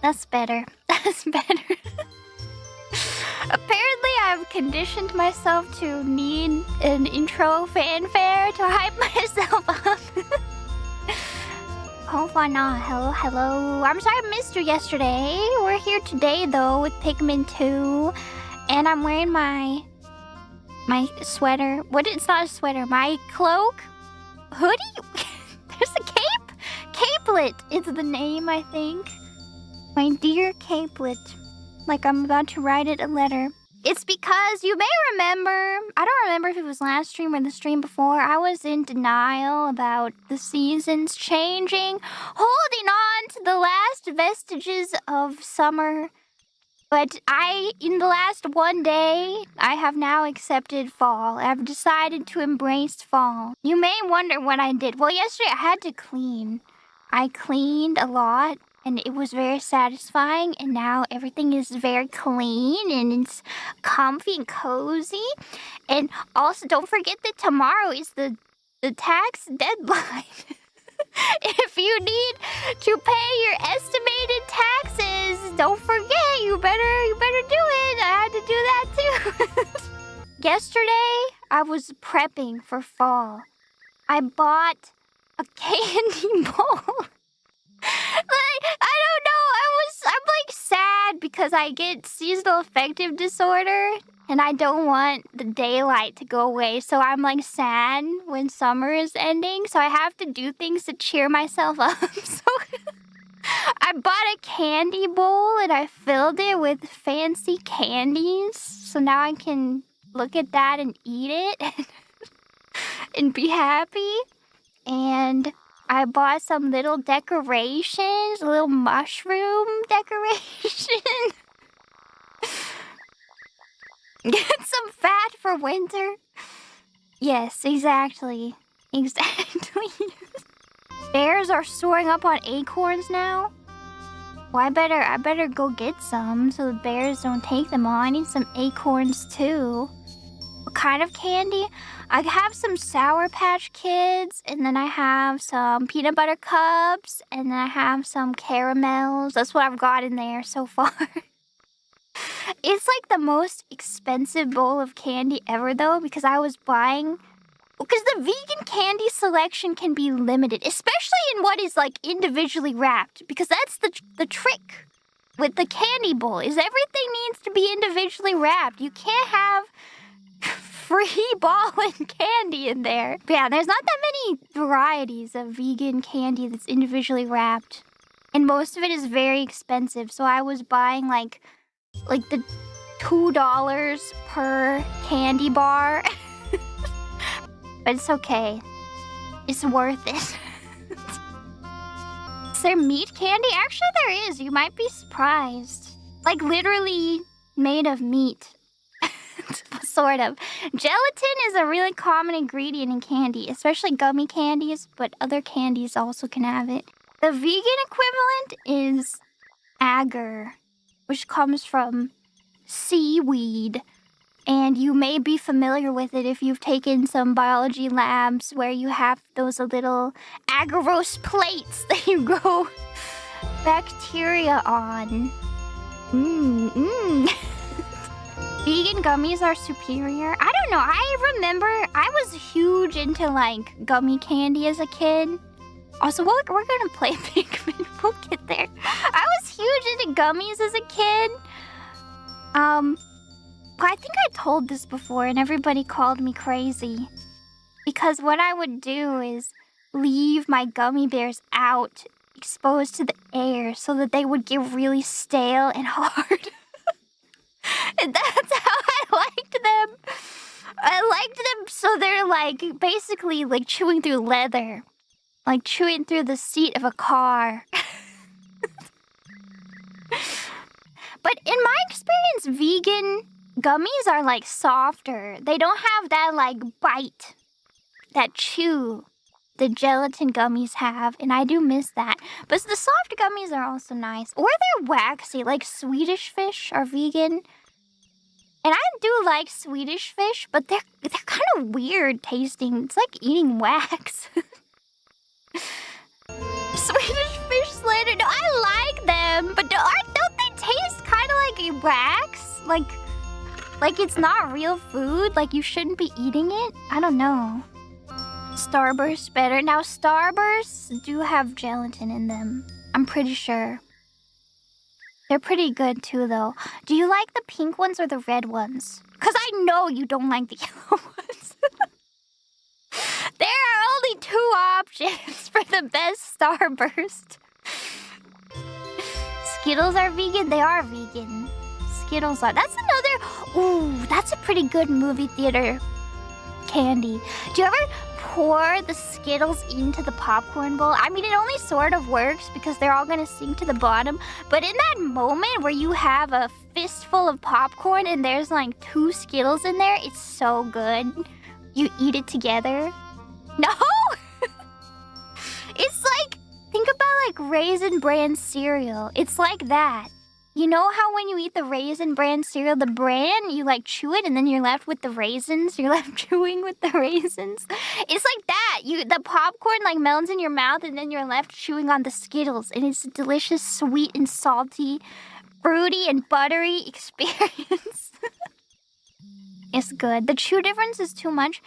That's better. That's better. Apparently, I've conditioned myself to need an intro fanfare to hype myself up. Hopefully not. Hello, hello. I'm sorry I missed you yesterday. We're here today, though, with Pikmin 2. And I'm wearing my sweater. What? It's not a sweater. My cloak? Hoodie? There's a cape? Capelet is the name, I think. My dear Capelet. Like I'm about to write it a letter. It's because you may remember, I don't remember if it was last stream or the stream before, I was in denial about the seasons changing, holding on to the last vestiges of summer. But in the last one day, I have now accepted fall. I've decided to embrace fall. You may wonder what I did. Well, yesterday I had to clean. I cleaned a lot. And it was very satisfying, and now everything is very clean, and it's comfy and cozy. And also, don't forget that tomorrow is the tax deadline. If you need to pay your estimated taxes, don't forget, you better do it. I had to do that too. Yesterday, I was prepping for fall. I bought a candy bowl. I don't know, I'm like sad because I get seasonal affective disorder and I don't want the daylight to go away. So I'm like sad when summer is ending. So I have to do things to cheer myself up. So I bought a candy bowl and I filled it with fancy candies. So now I can look at that and eat it and be happy. And I bought some little decorations, a little mushroom decoration. Get some fat for winter. Yes, exactly. Exactly. Bears are storing up on acorns now. Well, I better go get some so the bears don't take them all. I need some acorns too. What kind of candy? I have some Sour Patch Kids, and then I have some peanut butter cups, and then I have some caramels. That's what I've got in there so far. It's like the most expensive bowl of candy ever, though, because I was buying... Because the vegan candy selection can be limited, especially in what is, like, individually wrapped, because that's the trick with the candy bowl, is everything needs to be individually wrapped. You can't have free ball and candy in there. But yeah, there's not that many varieties of vegan candy that's individually wrapped. And most of it is very expensive. So I was buying like the $2 per candy bar. But it's okay. It's worth it. Is there meat candy? Actually, there is. You might be surprised. Like literally made of meat. Sort of. Gelatin is a really common ingredient in candy, especially gummy candies, but other candies also can have it. The vegan equivalent is agar, which comes from seaweed. And you may be familiar with it if you've taken some biology labs where you have those little agarose plates that you grow bacteria on. Vegan gummies are superior. I don't know. I remember I was huge into like gummy candy as a kid. Also, we're gonna play Pikmin. We'll get there. I was huge into gummies as a kid. I think I told this before and everybody called me crazy. Because what I would do is leave my gummy bears out, exposed to the air, so that they would get really stale and hard. And that's how I liked them. I liked them so they're like basically like chewing through leather. Like chewing through the seat of a car. But in my experience, vegan gummies are like softer. They don't have that like bite, that chew the gelatin gummies have, and I do miss that. But the soft gummies are also nice. Or they're waxy, like Swedish fish are vegan. And I do like Swedish fish, but they're kind of weird tasting. It's like eating wax. Swedish fish slander. No, I like them. them. But don't they taste kind of like wax? Like it's not real food? Like you shouldn't be eating it? I don't know. Starbursts better. Now, starbursts do have gelatin in them. I'm pretty sure. They're pretty good too, though. Do you like the pink ones or the red ones? Because I know you don't like the yellow ones. There are only 2 options for the best starburst. Skittles are vegan? They are vegan. Skittles are. That's another... Ooh, that's a pretty good movie theater candy. Do you ever pour the Skittles into the popcorn bowl? I mean, it only sort of works because they're all gonna sink to the bottom. But in that moment where you have a fistful of popcorn and there's like 2 Skittles in there, it's so good. You eat it together. No! It's like, think about like Raisin Bran cereal. It's like that. You know how when you eat the Raisin Bran cereal, the bran, you like chew it and then you're left with the raisins? You're left chewing with the raisins? It's like that. The popcorn like melts in your mouth and then you're left chewing on the Skittles. And it's a delicious, sweet and salty, fruity and buttery experience. It's good. The chew difference is too much.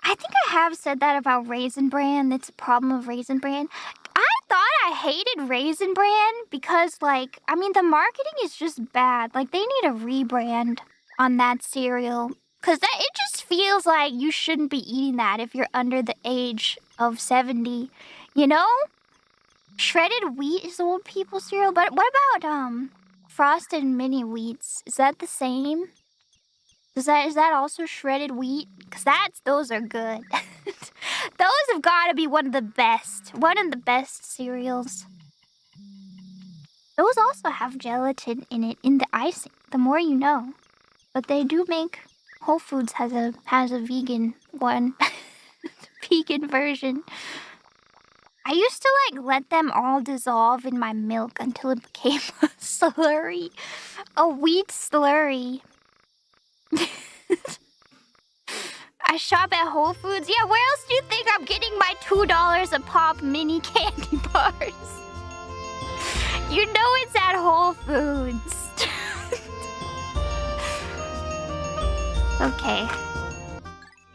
I think I have said that about Raisin Bran. That's a problem of Raisin Bran. I thought I hated Raisin Bran because, like, I mean, the marketing is just bad. Like, they need a rebrand on that cereal. Because it just feels like you shouldn't be eating that if you're under the age of 70. You know? Shredded wheat is old people cereal. But what about, Frosted Mini Wheats? Is that the same? Is that also shredded wheat? Because those are good. Those have got to be one of the best cereals. Those also have gelatin in it, in the icing. The more you know. But they do make... Whole Foods has a vegan one. Vegan version. I used to, like, let them all dissolve in my milk until it became a slurry. A wheat slurry. I shop at Whole Foods. Yeah, where else do you think I'm getting my $2 a pop mini candy bars? You know it's at Whole Foods. Okay.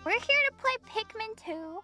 We're here to play Pikmin 2.